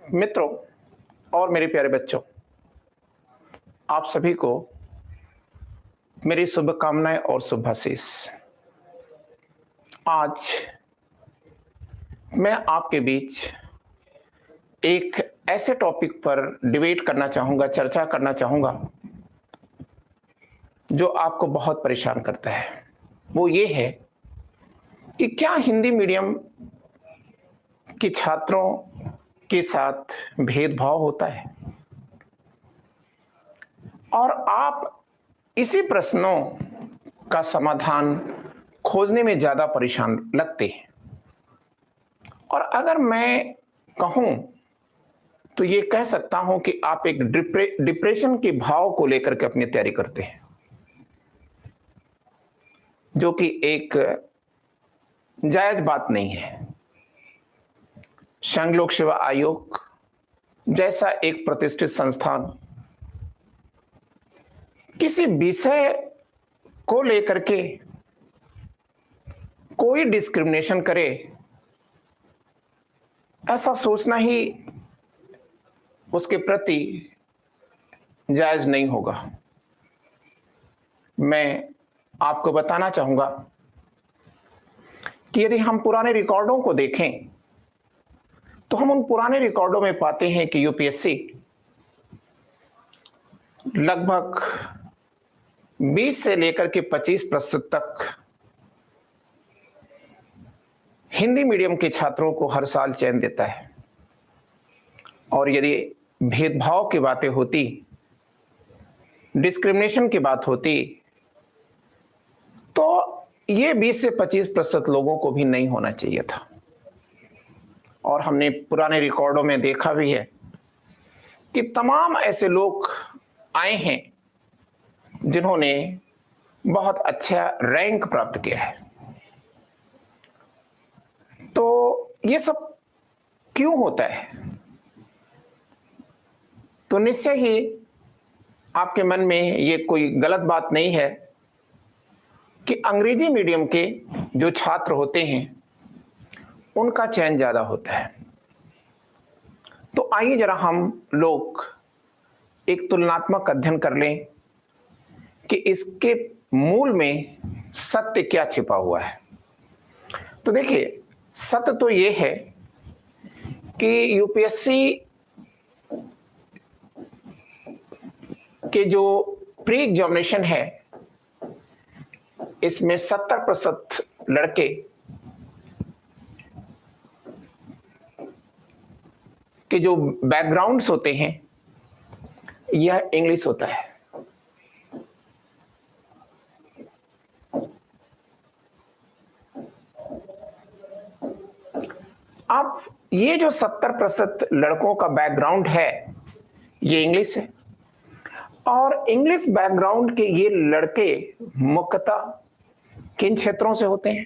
मित्रों और मेरे प्यारे बच्चों, आप सभी को मेरी शुभकामनाएं और शुभाशीष। आज मैं आपके बीच एक ऐसे टॉपिक पर डिबेट करना चाहूंगा, चर्चा करना चाहूंगा जो आपको बहुत परेशान करता है। वो ये है कि क्या हिंदी मीडियम के छात्रों के साथ भेदभाव होता है? और आप इसी प्रश्नों का समाधान खोजने में ज्यादा परेशान लगते हैं। और अगर मैं कहूं तो ये कह सकता हूं कि आप एक डिप्रेशन के भाव को लेकर के अपनी तैयारी करते हैं, जो कि एक जायज बात नहीं है। संघ लोक सेवा आयोग जैसा एक प्रतिष्ठित संस्थान किसी विषय को लेकर के कोई डिस्क्रिमिनेशन करे, ऐसा सोचना ही उसके प्रति जायज नहीं होगा। मैं आपको बताना चाहूंगा कि यदि हम पुराने रिकॉर्डों को देखें तो हम उन पुराने रिकॉर्डों में पाते हैं कि यूपीएससी लगभग 20 से लेकर के 25% तक हिंदी मीडियम के छात्रों को हर साल चयन देता है। और यदि भेदभाव की बातें होती, डिस्क्रिमिनेशन की बात होती, तो ये 20 से 25% लोगों को भी नहीं होना चाहिए था। और हमने पुराने रिकॉर्डों में देखा भी है कि तमाम ऐसे लोग आए हैं जिन्होंने बहुत अच्छा रैंक प्राप्त किया है। तो ये सब क्यों होता है? तो निश्चय ही आपके मन में ये कोई गलत बात नहीं है कि अंग्रेजी मीडियम के जो छात्र होते हैं उनका चयन ज्यादा होता है। तो आइए जरा हम लोग एक तुलनात्मक अध्ययन कर लें कि इसके मूल में सत्य क्या छिपा हुआ है। तो देखिए, सत्य तो ये है कि यूपीएससी के जो प्री एग्जामिनेशन है, इसमें 70% लड़के के जो बैकग्राउंड्स होते हैं यह इंग्लिश होता है। अब ये जो 70% लड़कों का बैकग्राउंड है ये इंग्लिश है। और इंग्लिश बैकग्राउंड के ये लड़के मुख्यतः किन क्षेत्रों से होते हैं?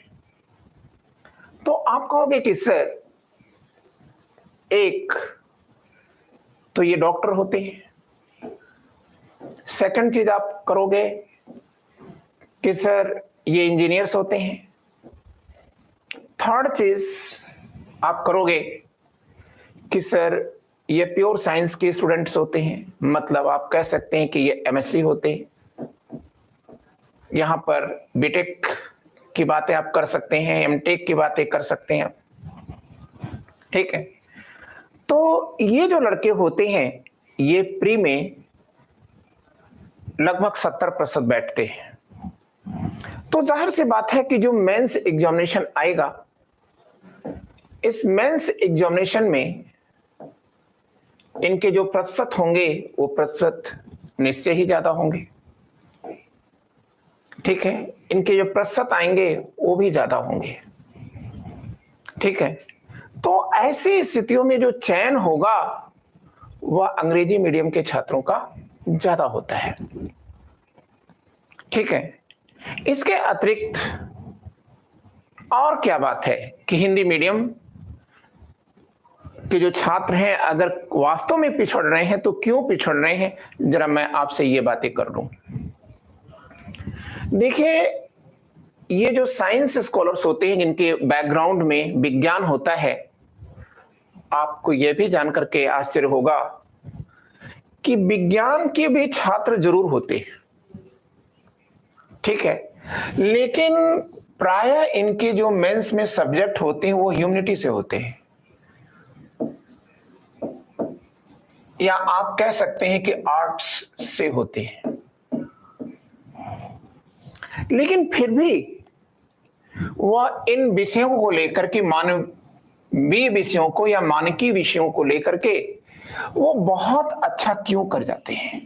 तो आप कहोगे कि सर, एक तो ये डॉक्टर होते हैं। सेकंड चीज आप करोगे कि सर ये इंजीनियर्स होते हैं। थर्ड चीज आप करोगे कि सर ये प्योर साइंस के स्टूडेंट्स होते हैं, मतलब आप कह सकते हैं कि ये एमएससी होते हैं। यहां पर बीटेक की बातें आप कर सकते हैं, एमटेक की बातें कर सकते हैं आप, ठीक है। तो ये जो लड़के होते हैं ये प्री में लगभग 70% बैठते हैं। तो जाहिर सी बात है कि जो मेंस एग्जामिनेशन आएगा, इस मेंस एग्जामिनेशन में इनके जो प्रतिशत होंगे वो प्रतिशत निश्चय ही ज्यादा होंगे, ठीक है। इनके जो प्रतिशत आएंगे वो भी ज्यादा होंगे, ठीक है। तो ऐसी स्थितियों में जो चयन होगा वह अंग्रेजी मीडियम के छात्रों का ज्यादा होता है, ठीक है। इसके अतिरिक्त और क्या बात है कि हिंदी मीडियम के जो छात्र हैं अगर वास्तव में पिछड़ रहे हैं तो क्यों पिछड़ रहे हैं, जरा मैं आपसे ये बातें कर लूं। देखिए, ये जो साइंस स्कॉलर्स होते हैं जिनके बैकग्राउंड में विज्ञान होता है, आपको यह भी जानकर के आश्चर्य होगा कि विज्ञान के भी छात्र जरूर होते हैं, ठीक है, लेकिन प्राय इनके जो मेंस में सब्जेक्ट होते हैं वो ह्यूमैनिटी से होते हैं, या आप कह सकते हैं कि आर्ट्स से होते हैं। लेकिन फिर भी वह इन विषयों को लेकर के, मानवीय विषयों को या मानकीय विषयों को लेकर के वो बहुत अच्छा क्यों कर जाते हैं?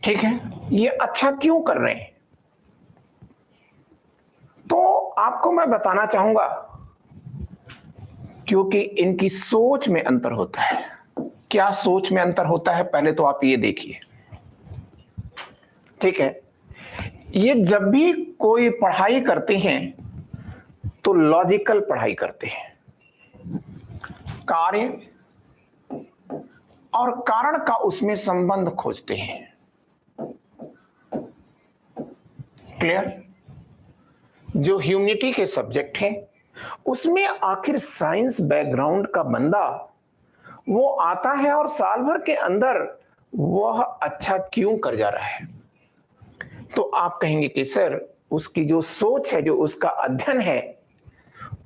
ठीक है, ये अच्छा क्यों कर रहे हैं? तो आपको मैं बताना चाहूंगा, क्योंकि इनकी सोच में अंतर होता है। क्या सोच में अंतर होता है, पहले तो आप ये देखिए, ठीक है। ये जब भी कोई पढ़ाई करते हैं तो लॉजिकल पढ़ाई करते हैं, कार्य और कारण का उसमें संबंध खोजते हैं। क्लियर? जो ह्यूमैनिटी के सब्जेक्ट हैं उसमें आखिर साइंस बैकग्राउंड का बंदा वो आता है और साल भर के अंदर वह अच्छा क्यों कर जा रहा है? तो आप कहेंगे कि सर उसकी जो सोच है, जो उसका अध्ययन है,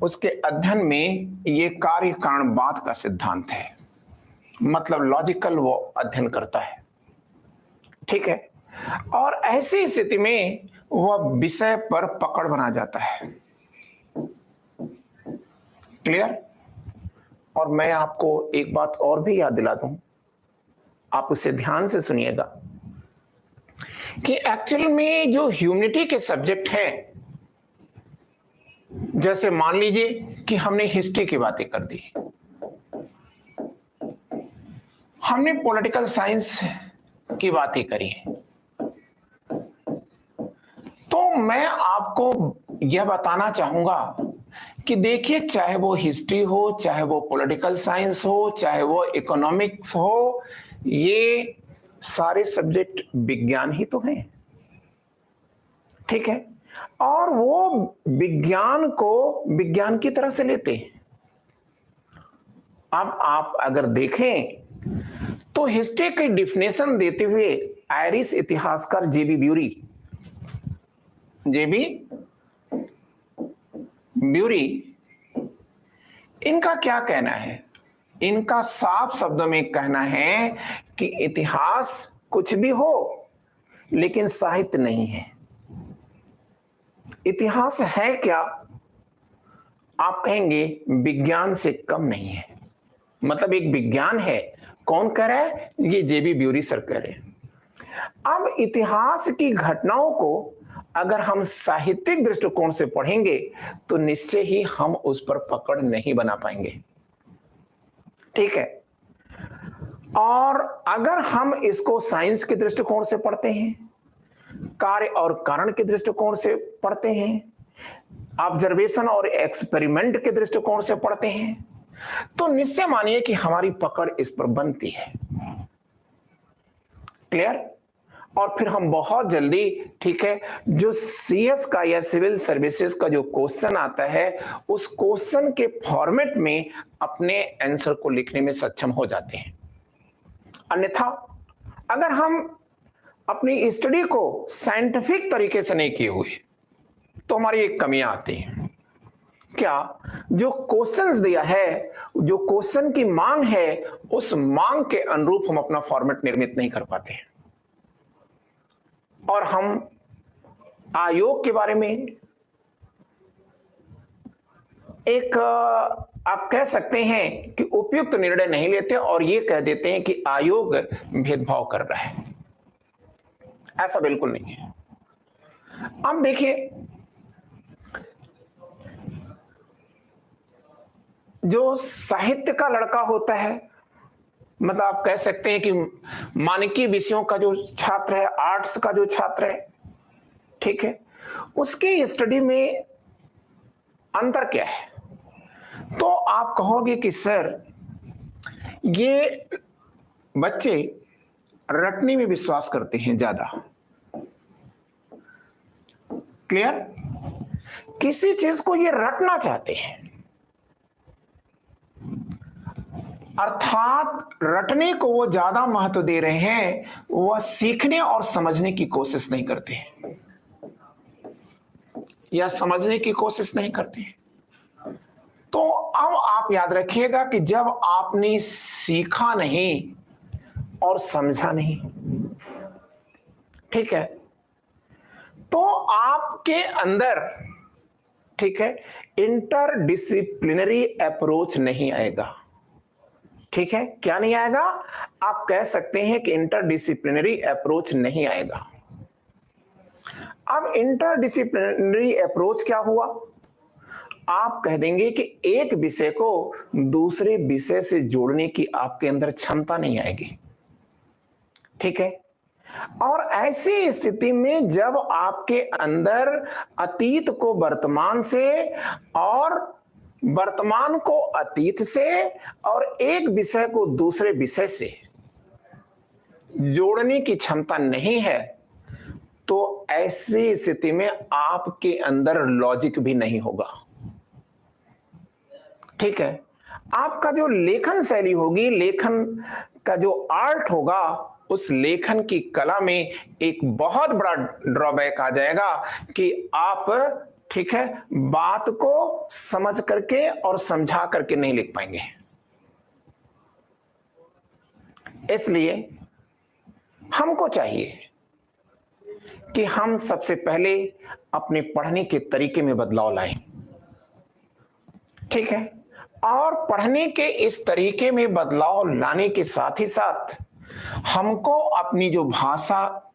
उसके अध्ययन में ये कार्य कारणवाद का सिद्धांत है, मतलब लॉजिकल वो अध्ययन करता है, ठीक है। और ऐसी स्थिति में वह विषय पर पकड़ बना जाता है। क्लियर? और मैं आपको एक बात और भी याद दिला दूं, आप उसे ध्यान से सुनिएगा कि एक्चुअल में जो ह्यूमैनिटी के सब्जेक्ट है, जैसे मान लीजिए कि हमने हिस्ट्री की बातें कर दी, हमने पॉलिटिकल साइंस की बातें करी, तो मैं आपको यह बताना चाहूंगा कि देखिए, चाहे वो हिस्ट्री हो, चाहे वो पॉलिटिकल साइंस हो, चाहे वो इकोनॉमिक्स हो, ये सारे सब्जेक्ट विज्ञान ही तो हैं, ठीक है। और वो विज्ञान को विज्ञान की तरह से लेते हैं। अब आप अगर देखें तो हिस्ट्री की डिफिनेशन देते हुए आयरिश इतिहासकार जेबी ब्यूरी, इनका क्या कहना है? इनका साफ शब्दों में कहना है कि इतिहास कुछ भी हो लेकिन साहित्य नहीं है। इतिहास है क्या? आप कहेंगे विज्ञान से कम नहीं है, मतलब एक विज्ञान है। कौन कह रहा है? ये जेबी ब्यूरी सर कह रहे हैं। अब इतिहास की घटनाओं को अगर हम साहित्यिक दृष्टिकोण से पढ़ेंगे तो निश्चय ही हम उस पर पकड़ नहीं बना पाएंगे, ठीक है। और अगर हम इसको साइंस के दृष्टिकोण से पढ़ते हैं, कार्य और कारण के दृष्टिकोण से पढ़ते हैं, ऑब्जर्वेशन और एक्सपेरिमेंट के दृष्टिकोण से पढ़ते हैं, तो निश्चय मानिए कि हमारी पकड़ इस पर बनती है। क्लियर? और फिर हम बहुत जल्दी, ठीक है, जो सीएस का या सिविल सर्विसेज का जो क्वेश्चन आता है उस क्वेश्चन के फॉर्मेट में अपने आंसर को लिखने में सक्षम हो जाते हैं। अन्यथा अगर हम अपनी स्टडी को साइंटिफिक तरीके से नहीं किए हुए तो हमारी एक कमियां आती हैं। क्या? जो क्वेश्चंस दिया है, जो क्वेश्चन की मांग है, उस मांग के अनुरूप हम अपना फॉर्मेट निर्मित नहीं कर पाते हैं। और हम आयोग के बारे में एक आप कह सकते हैं कि उपयुक्त निर्णय नहीं लेते और ये कह देते हैं कि आयोग भेदभाव कर रहा है। ऐसा बिल्कुल नहीं है। अब देखिए, जो साहित्य का लड़का होता है, मतलब आप कह सकते हैं कि मानकीय विषयों का जो छात्र है, आर्ट्स का जो छात्र है, ठीक है, उसकी स्टडी में अंतर क्या है? तो आप कहोगे कि सर ये बच्चे रटने में विश्वास करते हैं ज्यादा। क्लियर? किसी चीज को ये रटना चाहते हैं, अर्थात रटने को वो ज्यादा महत्व दे रहे हैं, वह सीखने और समझने की कोशिश नहीं करते हैं, या समझने की कोशिश नहीं करते हैं। तो अब आप याद रखिएगा कि जब आपने सीखा नहीं और समझा नहीं, ठीक है, तो आपके अंदर, ठीक है, इंटरडिसिप्लिनरी अप्रोच नहीं आएगा। ठीक है, क्या नहीं आएगा? आप कह सकते हैं कि इंटरडिसिप्लिनरी अप्रोच नहीं आएगा। अब इंटरडिसिप्लिनरी अप्रोच क्या हुआ? आप कह देंगे कि एक विषय को दूसरे विषय से जोड़ने की आपके अंदर क्षमता नहीं आएगी। ठीक है, और ऐसी स्थिति में जब आपके अंदर अतीत को वर्तमान से और वर्तमान को अतीत से और एक विषय को दूसरे विषय से जोड़ने की क्षमता नहीं है, तो ऐसी स्थिति में आपके अंदर लॉजिक भी नहीं होगा। ठीक है, आपका जो लेखन शैली होगी, लेखन का जो आर्ट होगा, उस लेखन की कला में एक बहुत बड़ा ड्रॉबैक आ जाएगा कि आप, ठीक है, बात को समझ करके और समझा करके नहीं लिख पाएंगे। इसलिए हमको चाहिए कि हम सबसे पहले अपने पढ़ने के तरीके में बदलाव लाएं। ठीक है, और पढ़ने के इस तरीके में बदलाव लाने के साथ ही साथ हमको अपनी जो भाषा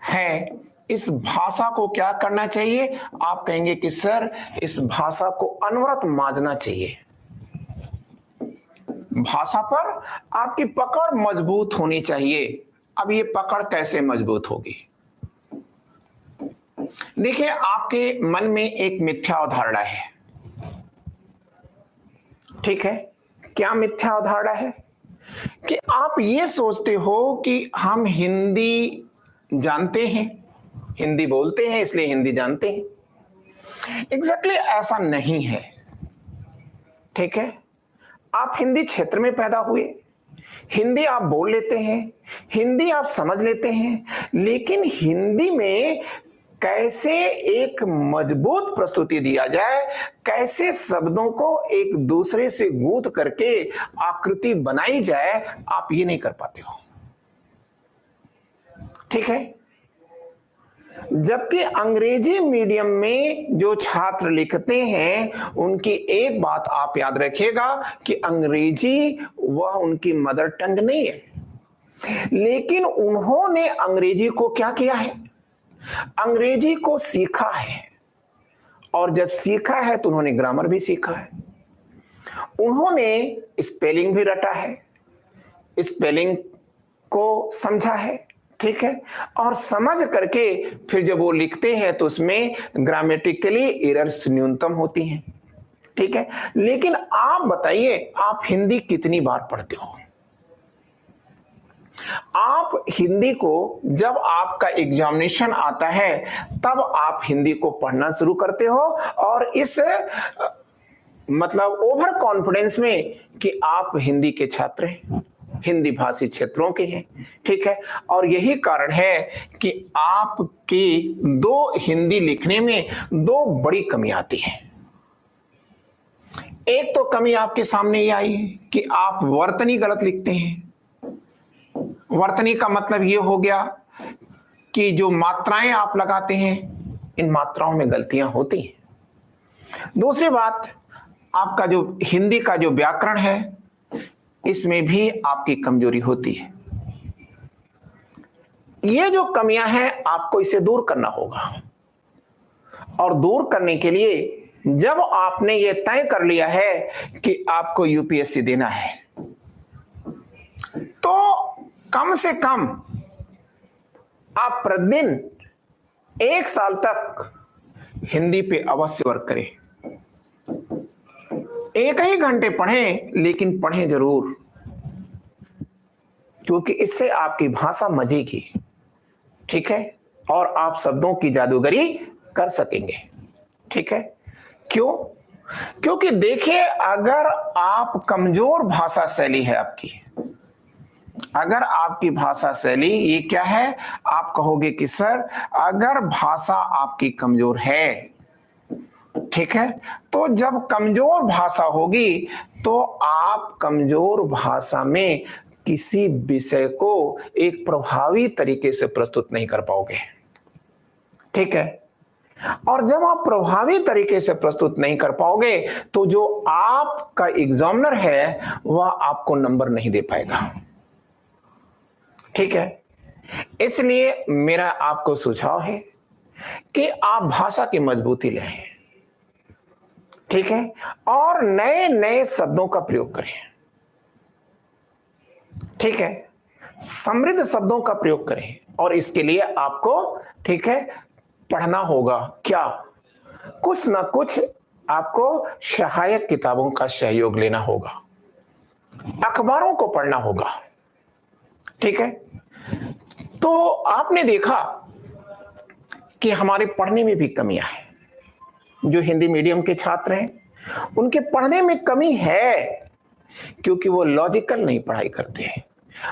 है, इस भाषा को क्या करना चाहिए? आप कहेंगे कि सर, इस भाषा को अनवरत मांझना चाहिए। भाषा पर आपकी पकड़ मजबूत होनी चाहिए। अब ये पकड़ कैसे मजबूत होगी? देखिए, आपके मन में एक मिथ्या अवधारणा है। ठीक है, क्या मिथ्या अवधारणा है? कि आप ये सोचते हो कि हम हिंदी जानते हैं, हिंदी बोलते हैं, इसलिए हिंदी जानते हैं। एग्जैक्टली ऐसा नहीं है। ठीक है, आप हिंदी क्षेत्र में पैदा हुए, हिंदी आप बोल लेते हैं, हिंदी आप समझ लेते हैं, लेकिन हिंदी में कैसे एक मजबूत प्रस्तुति दिया जाए, कैसे शब्दों को एक दूसरे से गूंथ करके आकृति बनाई जाए, आप ये नहीं कर पाते हो। ठीक है, जबकि अंग्रेजी मीडियम में जो छात्र लिखते हैं, उनकी एक बात आप याद रखिएगा कि अंग्रेजी वह उनकी मदर टंग नहीं है, लेकिन उन्होंने अंग्रेजी को क्या किया है? अंग्रेजी को सीखा है, और जब सीखा है तो उन्होंने ग्रामर भी सीखा है, उन्होंने स्पेलिंग भी रटा है, स्पेलिंग को समझा है। ठीक है, और समझ करके फिर जब वो लिखते हैं तो उसमें ग्रामेटिकली एरर्स न्यूनतम होती हैं। ठीक है, लेकिन आप बताइए, आप हिंदी कितनी बार पढ़ते हो? आप हिंदी को जब आपका एग्जामिनेशन आता है तब आप हिंदी को पढ़ना शुरू करते हो, और इस मतलब ओवर कॉन्फिडेंस में कि आप हिंदी के छात्र हैं, हिंदी भाषी क्षेत्रों के हैं। ठीक है, और यही कारण है कि आपके हिंदी लिखने में दो बड़ी कमी आती है। एक तो कमी आपके सामने ये आई कि आप वर्तनी गलत लिखते हैं। वर्तनी का मतलब ये हो गया कि जो मात्राएं आप लगाते हैं, इन मात्राओं में गलतियां होती हैं। दूसरी बात, आपका जो हिंदी का जो व्याकरण है, इसमें भी आपकी कमजोरी होती है। ये जो कमियां हैं, आपको इसे दूर करना होगा, और दूर करने के लिए जब आपने ये तय कर लिया है कि आपको यूपीएससी देना है, तो कम से कम आप प्रतिदिन 1 साल तक हिंदी पे अवश्य वर्क करें। 1 ही घंटे पढ़ें, लेकिन पढ़ें जरूर, क्योंकि इससे आपकी भाषा मजेगी। ठीक है, और आप शब्दों की जादूगरी कर सकेंगे। ठीक है, क्यों? क्योंकि देखिए, अगर आप कमजोर भाषा शैली है आपकी, अगर आपकी भाषा शैली ये क्या है, आप कहोगे कि सर अगर भाषा आपकी कमजोर है, ठीक है, तो जब कमजोर भाषा होगी तो आप कमजोर भाषा में किसी विषय को एक प्रभावी तरीके से प्रस्तुत नहीं कर पाओगे, ठीक है। और जब आप प्रभावी तरीके से प्रस्तुत नहीं कर पाओगे तो जो आपका एग्जामिनर है वह आपको नंबर नहीं दे पाएगा, ठीक है। इसलिए मेरा आपको सुझाव है कि आप भाषा की मजबूती लें, ठीक है, और नए नए शब्दों का प्रयोग करें, ठीक है, समृद्ध शब्दों का प्रयोग करें। और इसके लिए आपको, ठीक है, पढ़ना होगा, क्या, कुछ ना कुछ आपको सहायक किताबों का सहयोग लेना होगा, अखबारों को पढ़ना होगा, ठीक है। तो आपने देखा कि हमारे पढ़ने में भी कमियां हैं। जो हिंदी मीडियम के छात्र हैं उनके पढ़ने में कमी है क्योंकि वो लॉजिकल नहीं पढ़ाई करते हैं,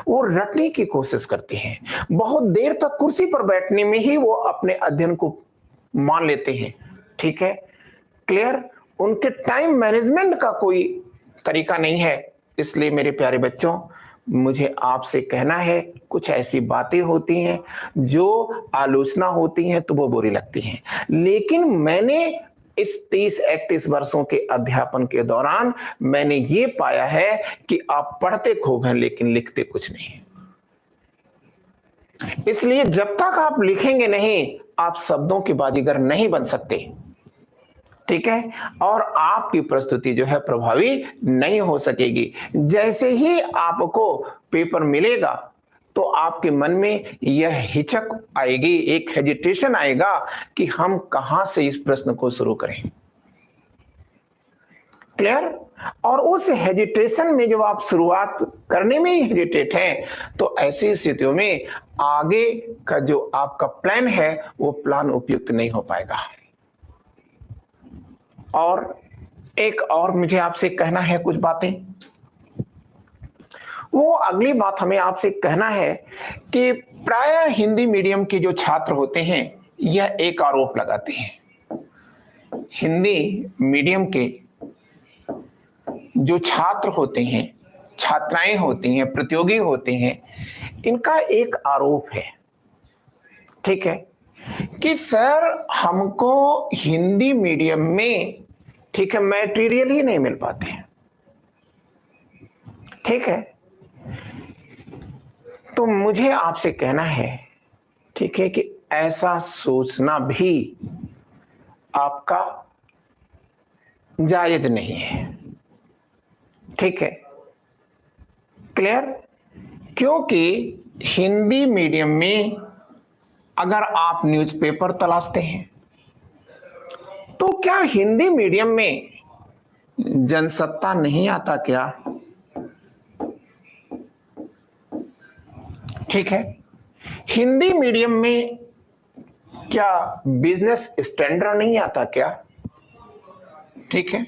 वो रटने की कोशिश करते हैं, बहुत देर तक कुर्सी पर बैठने में ही वो अपने अध्ययन को मान लेते हैं, ठीक है, क्लियर। उनके टाइम मैनेजमेंट का कोई तरीका नहीं है। इसलिए मेरे प्यारे बच्चों, मुझे आपसे कहना है, कुछ ऐसी बातें होती हैं जो आलोचना होती हैं तो वो बुरी लगती हैं, लेकिन मैंने इस 30-31 वर्षों के अध्यापन के दौरान मैंने ये पाया है कि आप पढ़ते खूब हैं लेकिन लिखते कुछ नहीं। इसलिए जब तक आप लिखेंगे नहीं, आप शब्दों के बाजीगर नहीं बन सकते, ठीक है, और आपकी प्रस्तुति जो है प्रभावी नहीं हो सकेगी। जैसे ही आपको पेपर मिलेगा तो आपके मन में यह हिचक आएगी, एक हेजिटेशन आएगा कि हम कहां से इस प्रश्न को शुरू करें, क्लियर। और उस हेजिटेशन में जब आप शुरुआत करने में ही हेजिटेट हैं तो ऐसी स्थितियों में आगे का जो आपका प्लान है वो प्लान उपयुक्त नहीं हो पाएगा। और एक और मुझे आपसे कहना है कुछ बातें। वो अगली बात हमें आपसे कहना है कि प्राय हिंदी मीडियम के जो छात्र होते हैं यह एक आरोप लगाते हैं, हिंदी मीडियम के जो छात्र होते हैं, छात्राएं होती हैं, प्रतियोगी होते हैं, इनका एक आरोप है, ठीक है, कि सर हमको हिंदी मीडियम में, ठीक है, मटेरियल ही नहीं मिल पाते हैं, ठीक है। तो मुझे आपसे कहना है, ठीक है, कि ऐसा सोचना भी आपका जायज नहीं है, ठीक है, क्लियर। क्योंकि हिंदी मीडियम में अगर आप न्यूज़पेपर तलाशते हैं तो क्या हिंदी मीडियम में जनसत्ता नहीं आता क्या, ठीक है। हिंदी मीडियम में क्या बिजनेस स्टैंडर्ड नहीं आता क्या, ठीक है।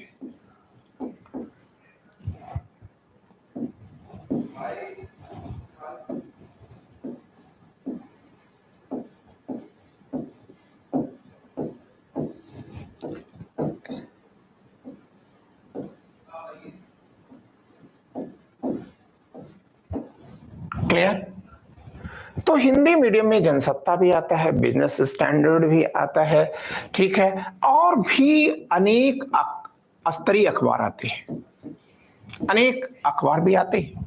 क्लियर। तो हिंदी मीडियम में जनसत्ता भी आता है, बिजनेस स्टैंडर्ड भी आता है, ठीक है, और भी अनेक स्तरीय अखबार आते हैं, अनेक अखबार भी आते हैं,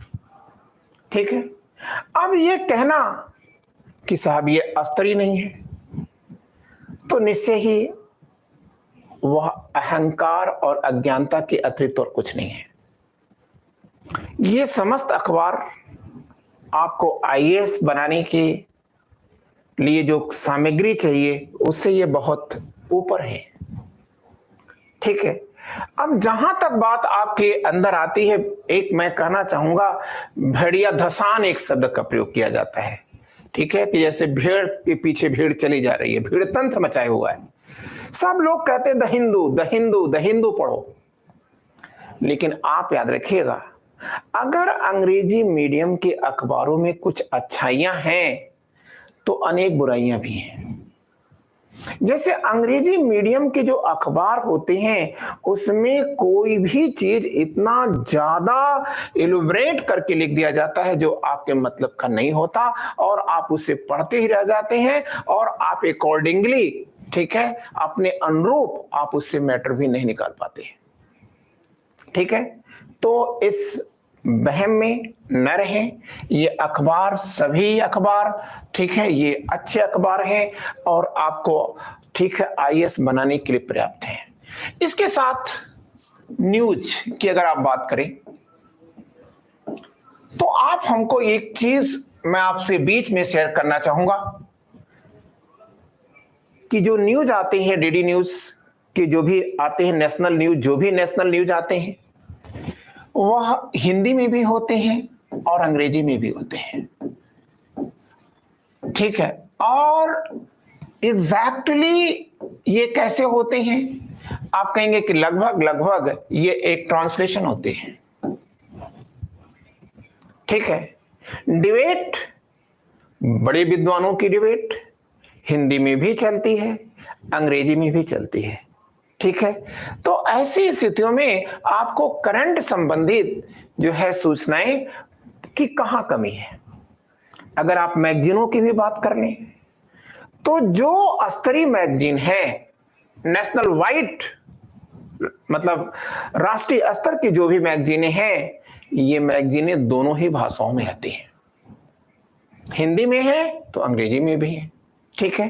ठीक है। अब ये कहना कि साहब ये स्तरीय नहीं है तो निश्चय ही वह अहंकार और अज्ञानता के अतिरिक्त और कुछ नहीं है। ये समस्त अखबार आपको आईएएस बनाने के लिए जो सामग्री चाहिए उससे ये बहुत ऊपर है, ठीक है। अब जहां तक बात आपके अंदर आती है, एक मैं कहना चाहूंगा, भेड़िया धसान एक शब्द का प्रयोग किया जाता है, ठीक है, कि जैसे भेड़ के पीछे भीड़ चली जा रही है, भीड़ तंत्र मचाए हुआ है। सब लोग कहते हैं the Hindu the Hindu the Hindu पढ़ो, लेकिन आप याद रखिएगा, अगर अंग्रेजी मीडियम के अखबारों में कुछ अच्छाइयां हैं तो अनेक बुराइयां भी हैं। जैसे अंग्रेजी मीडियम के जो अखबार होते हैं उसमें कोई भी चीज इतना ज्यादा इलुबरेट करके लिख दिया जाता है जो आपके मतलब का नहीं होता, और आप उसे पढ़ते ही रह जाते हैं और आप अकॉर्डिंगली, ठीक है, अपने अनुरूप आप उससे मैटर भी नहीं निकाल पाते हैं। ठीक है, तो इस वहम में न रहें। ये अखबार, सभी अखबार, ठीक है, ये अच्छे अखबार हैं और आपको, ठीक है, आईएएस बनाने के लिए पर्याप्त हैं। इसके साथ न्यूज की अगर आप बात करें तो आप हमको एक चीज मैं आपसे बीच में शेयर करना चाहूंगा कि जो न्यूज आते हैं, डीडी न्यूज के जो भी आते हैं, नेशनल न्यूज, जो भी नेशनल न्यूज आते हैं वह हिंदी में भी होते हैं और अंग्रेजी में भी होते हैं। ठीक है, और एग्जैक्टली ये कैसे होते हैं? आप कहेंगे कि लगभग लगभग ये एक ट्रांसलेशन होते हैं। ठीक है, डिबेट, बड़े विद्वानों की डिबेट हिंदी में भी चलती है, अंग्रेजी में भी चलती है। ठीक है, तो ऐसी स्थितियों में आपको करंट संबंधित जो है सूचनाएं की कहां कमी है। अगर आप मैगजीनों की भी बात कर लें तो जो स्तरीय मैगजीन है, नेशनल वाइड, मतलब राष्ट्रीय स्तर की जो भी मैगजीनें हैं, ये मैगजीनें दोनों ही भाषाओं में आती हैं, हिंदी में है तो अंग्रेजी में भी है। ठीक है,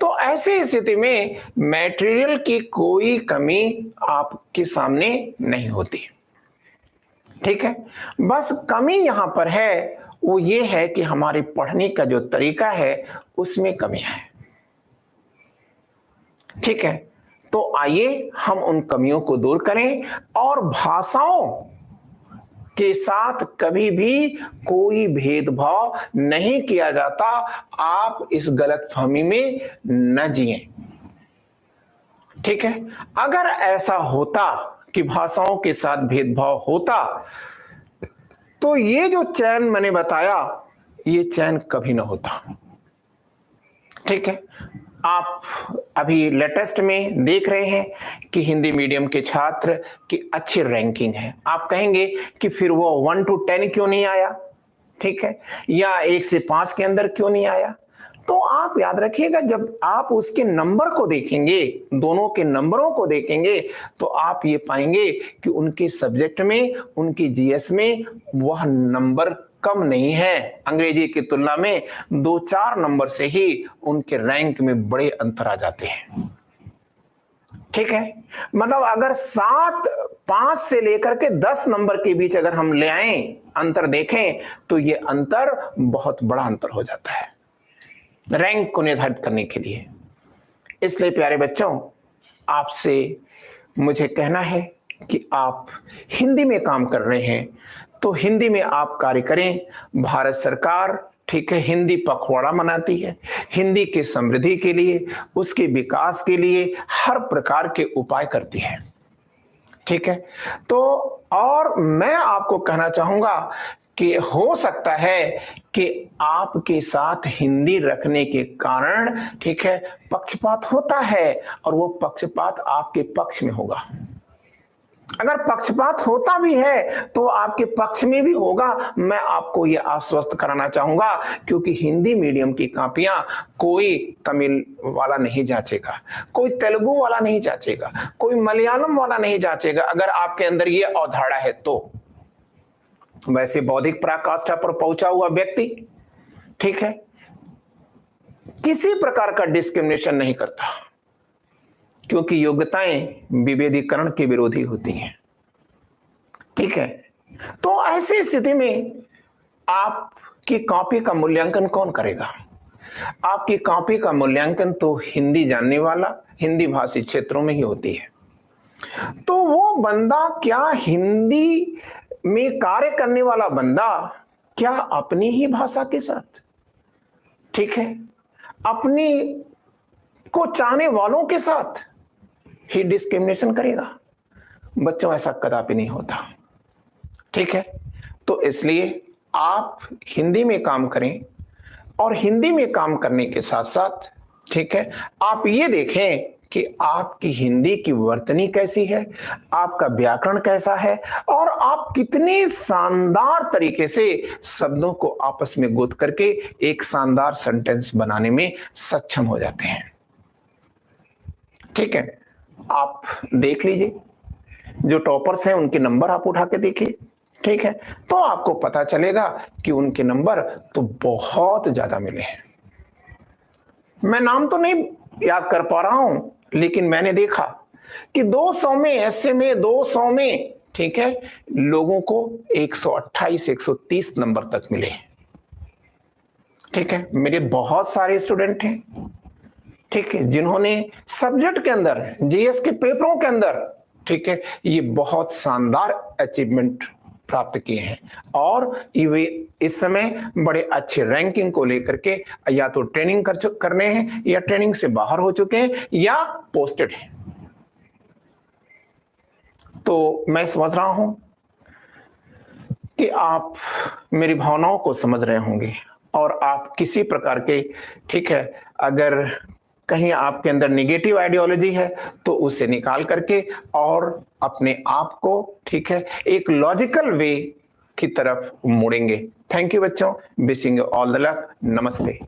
तो ऐसी स्थिति में मटेरियल की कोई कमी आपके सामने नहीं होती। ठीक है, बस कमी यहां पर है वो ये है कि हमारे पढ़ने का जो तरीका है उसमें कमियां है। ठीक है, तो आइए हम उन कमियों को दूर करें और भाषाओं के साथ कभी भी कोई भेदभाव नहीं किया जाता। आप इस गलतफहमी में न जिएं। ठीक है, अगर ऐसा होता कि भाषाओं के साथ भेदभाव होता तो ये जो चयन मैंने बताया, ये चयन कभी ना होता। ठीक है, आप अभी लेटेस्ट में देख रहे हैं कि हिंदी मीडियम के छात्र की अच्छी रैंकिंग है। आप कहेंगे कि फिर वो 1 to 10 क्यों नहीं आया? ठीक है, या 1 से 5 के अंदर क्यों नहीं आया? तो आप याद रखिएगा, जब आप उसके नंबर को देखेंगे, दोनों के नंबरों को देखेंगे, तो आप ये पाएंगे कि उनके सब्जेक्ट में, उनकी जीएस में वह नंबर कम नहीं है। अंग्रेजी की तुलना में 2-4 नंबर से ही उनके रैंक में बड़े अंतर आ जाते हैं। ठीक है, मतलब अगर 5 से लेकर के 10 नंबर के बीच अगर हम ले आए, अंतर देखें, तो ये अंतर बहुत बड़ा अंतर हो जाता है रैंक को निर्धारित करने के लिए। इसलिए प्यारे बच्चों, आपसे मुझे कहना है कि आप हिंदी में काम कर रहे हैं तो हिंदी में आप कार्य करें। भारत सरकार, ठीक है, हिंदी पखवाड़ा मनाती है, हिंदी की समृद्धि के लिए, उसके विकास के लिए हर प्रकार के उपाय करती है। ठीक है, तो और मैं आपको कहना चाहूंगा कि हो सकता है कि आपके साथ हिंदी रखने के कारण, ठीक है, पक्षपात होता है और वो पक्षपात आपके पक्ष में होगा। अगर पक्षपात होता भी है तो आपके पक्ष में भी होगा, मैं आपको यह आश्वस्त कराना चाहूंगा, क्योंकि हिंदी मीडियम की कॉपियां कोई तमिल वाला नहीं जांचेगा, कोई तेलुगु वाला नहीं जांचेगा, कोई मलयालम वाला नहीं जांचेगा, अगर आपके अंदर यह अवधारणा है तो। वैसे बौद्धिक पराकाष्ठा पर पहुंचा हुआ व्यक्ति, ठीक है, किसी प्रकार का डिस्क्रिमिनेशन नहीं करता, क्योंकि योग्यताएं विभेदीकरण के विरोधी होती हैं। ठीक है, तो ऐसी स्थिति में आपकी कॉपी का मूल्यांकन कौन करेगा? आपकी कॉपी का मूल्यांकन तो हिंदी जानने वाला, हिंदी भाषी क्षेत्रों में ही होती है। तो वो बंदा, क्या हिंदी में कार्य करने वाला बंदा, क्या अपनी ही भाषा के साथ, ठीक है, अपनी को चाहने वालों के साथ ही डिस्क्रिमिनेशन करेगा? बच्चों ऐसा कदापि नहीं होता, ठीक है। तो इसलिए आप हिंदी में काम करें, और हिंदी में काम करने के साथ साथ, ठीक है, आप ये देखें कि आपकी हिंदी की वर्तनी कैसी है, आपका व्याकरण कैसा है, और आप कितनी शानदार तरीके से शब्दों को आपस में गुथ करके एक शानदार सेंटेंस बनाने में सक्षम हो जाते हैं, ठीक है। आप देख लीजिए, जो टॉपर्स हैं उनके नंबर आप उठा के देखिए, ठीक है, तो आपको पता चलेगा कि उनके नंबर तो बहुत ज्यादा मिले हैं। मैं नाम तो नहीं याद कर पा रहा हूं, लेकिन मैंने देखा कि 200 में, ऐसे में 200 में, ठीक है, लोगों को 128 130 नंबर तक मिले, ठीक है। मेरे बहुत सारे स्टूडेंट हैं, ठीक है, जिन्होंने सब्जेक्ट के अंदर, जीएस के पेपरों के अंदर, ठीक है, ये बहुत शानदार अचीवमेंट प्राप्त किए हैं, और ये इस समय बड़े अच्छे रैंकिंग को लेकर के या तो ट्रेनिंग करने हैं, या ट्रेनिंग से बाहर हो चुके हैं, या पोस्टेड हैं। तो मैं समझ रहा हूं कि आप मेरी भावनाओं को समझ रहे होंगे, और आप किसी प्रकार के, ठीक है, अगर कहीं आपके अंदर निगेटिव आइडियोलॉजी है तो उसे निकाल करके और अपने आप को, ठीक है, एक लॉजिकल वे की तरफ मोड़ेंगे। थैंक यू बच्चों, wishing you all the luck. नमस्ते।